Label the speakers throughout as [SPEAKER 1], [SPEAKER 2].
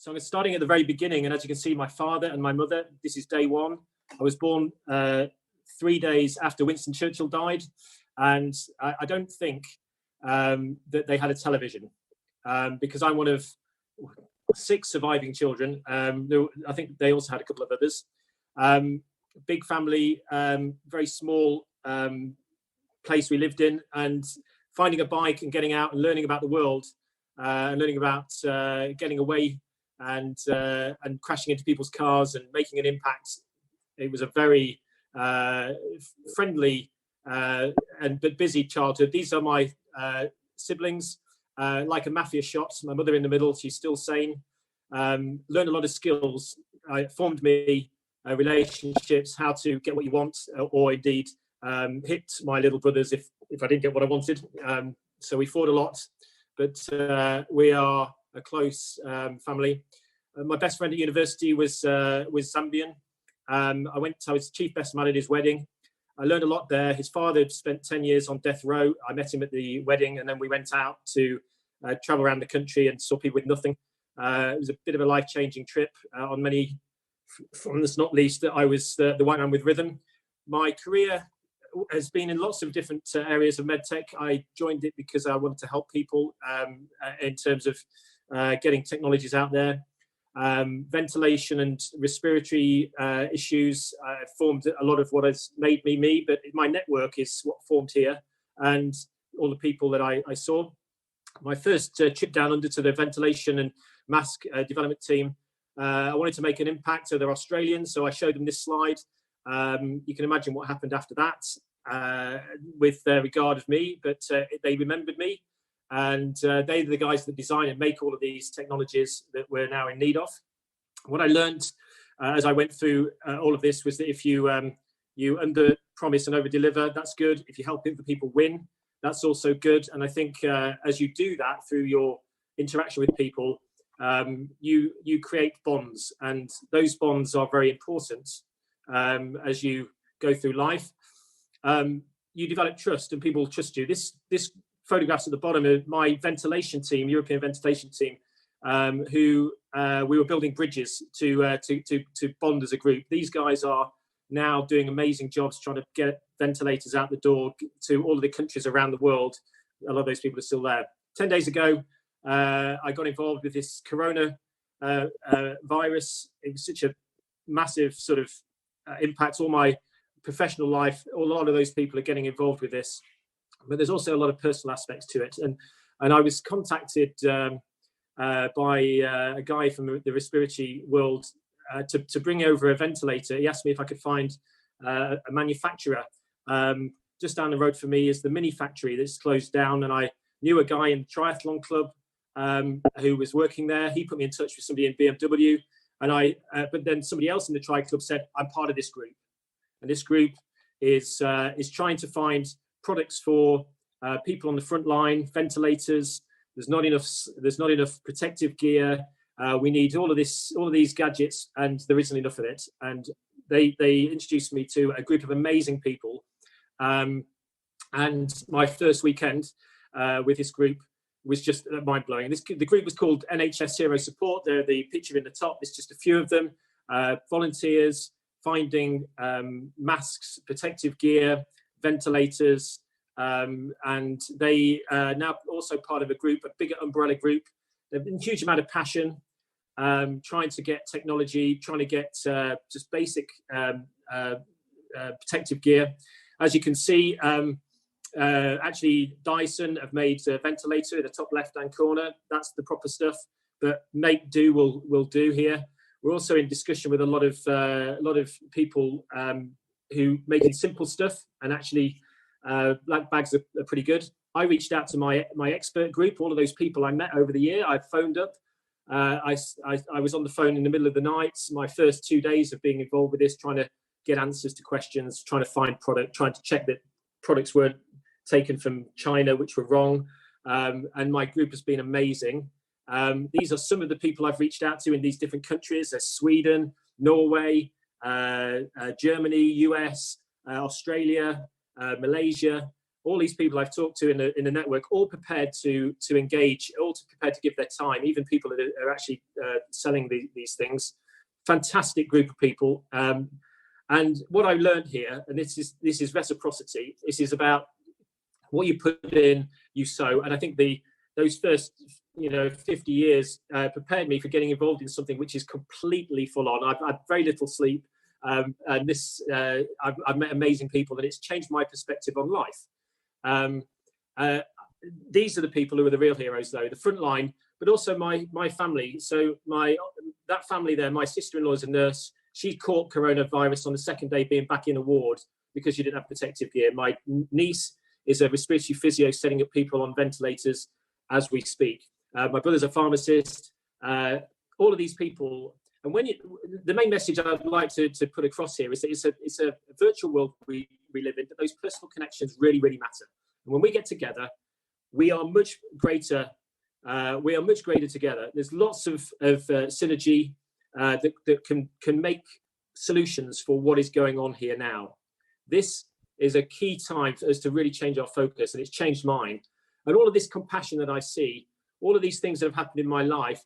[SPEAKER 1] So I'm starting at the very beginning, and as you can see, my father and my mother, this is day one. I was born 3 days after Winston Churchill died, and I don't think that they had a television, because I'm one of 6 surviving children. I think they also had a couple of others. Big family, very small place we lived in, and finding a bike and getting out and learning about the world, learning about getting away and crashing into people's cars and making an impact. It was a very friendly but busy childhood. These are my siblings, like a mafia shot. My mother in the middle, she's still sane. Learned a lot of skills. It formed me relationships, how to get what you want, or indeed hit my little brothers if I didn't get what I wanted. So we fought a lot, but we are a close family. My best friend at university was Zambian. I was chief best man at his wedding. I learned a lot there. His father had spent 10 years on death row. I met him at the wedding, and then we went out to travel around the country and saw people with nothing. It was a bit of a life-changing trip on many fronts, not least that I was the white man with rhythm. My career has been in lots of different areas of medtech. I joined it because I wanted to help people in terms of getting technologies out there. Ventilation and respiratory issues formed a lot of what has made me me, but my network is what formed here, and all the people that I saw. My first trip down under to the ventilation and mask development team, I wanted to make an impact. So they're Australians, so I showed them this slide. You can imagine what happened after that with their regard of me, but they remembered me, and they're the guys that design and make all of these technologies that we're now in need of. What I learned as I went through all of this was that if you under promise and over deliver, that's good. If you help people win, that's also good. And I think as you do that through your interaction with people, you create bonds, and those bonds are very important as you go through life. You develop trust, and people trust you. This photographs at the bottom of my ventilation team, European ventilation team, who we were building bridges to bond as a group. These guys are now doing amazing jobs trying to get ventilators out the door to all of the countries around the world. A lot of those people are still there. 10 days ago, I got involved with this corona virus. It was such a massive sort of impact. All my professional life, a lot of those people are getting involved with this, but there's also a lot of personal aspects to it. And I was contacted by a guy from the respiratory world to bring over a ventilator. He asked me if I could find a manufacturer. Just down the road for me is the Mini factory that's closed down, and I knew a guy in the triathlon club who was working there. He put me in touch with somebody in BMW, and but then somebody else in the tri club said, I'm part of this group, and this group is trying to find products for people on the front line, ventilators. There's not enough protective gear. We need all of these gadgets, and there isn't enough of it. And they introduced me to a group of amazing people. And my first weekend with this group was just mind-blowing. The group was called NHS Hero Support. They're the picture in the top. There's just a few of them. Volunteers finding masks, protective gear, ventilators, and they are now also part of a group, a bigger umbrella group. They've been a huge amount of passion, trying to get technology, trying to get just basic protective gear. As you can see, actually Dyson have made a ventilator in the top left-hand corner. That's the proper stuff, but make do will do here. We're also in discussion with a lot of people who making simple stuff, and actually black bags are pretty good. I reached out to my expert group, all of those people I met over the year. I phoned up. I was on the phone in the middle of the night. My first 2 days of being involved with this, trying to get answers to questions, trying to find product, trying to check that products weren't taken from China, which were wrong. And my group has been amazing. These are some of the people I've reached out to in these different countries. There's Sweden, Norway, Germany, US, Australia, Malaysia. all these people I've talked to in the network, all prepared to engage, all prepared to give their time, even people that are actually selling these things. Fantastic group of people. And what I learned here, and this is reciprocity. This is about what you put in, you sow. And I think those first 50 years prepared me for getting involved in something which is completely full on. I've had very little sleep, and I've met amazing people, and it's changed my perspective on life. These are the people who are the real heroes, though, the front line, but also my family. So that family there, my sister-in-law is a nurse. She caught coronavirus on the second day being back in a ward because she didn't have protective gear. My niece is a respiratory physio setting up people on ventilators as we speak. My brother's a pharmacist. All of these people. And the main message I'd like to put across here is that it's a virtual world we live in, but those personal connections really, really matter. And when we get together, we are much greater. We are much greater together. There's lots of synergy that can make solutions for what is going on here now. This is a key time for us to really change our focus, and it's changed mine. And all of this compassion that I see, all of these things that have happened in my life,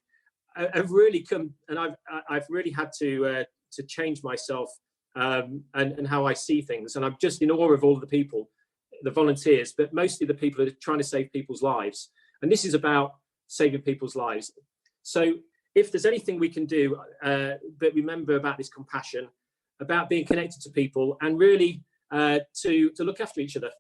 [SPEAKER 1] have really come, and I've really had to change myself and how I see things. And I'm just in awe of all of the people, the volunteers, but mostly the people that are trying to save people's lives. And this is about saving people's lives. So if there's anything we can do, but remember about this compassion, about being connected to people, and really to look after each other.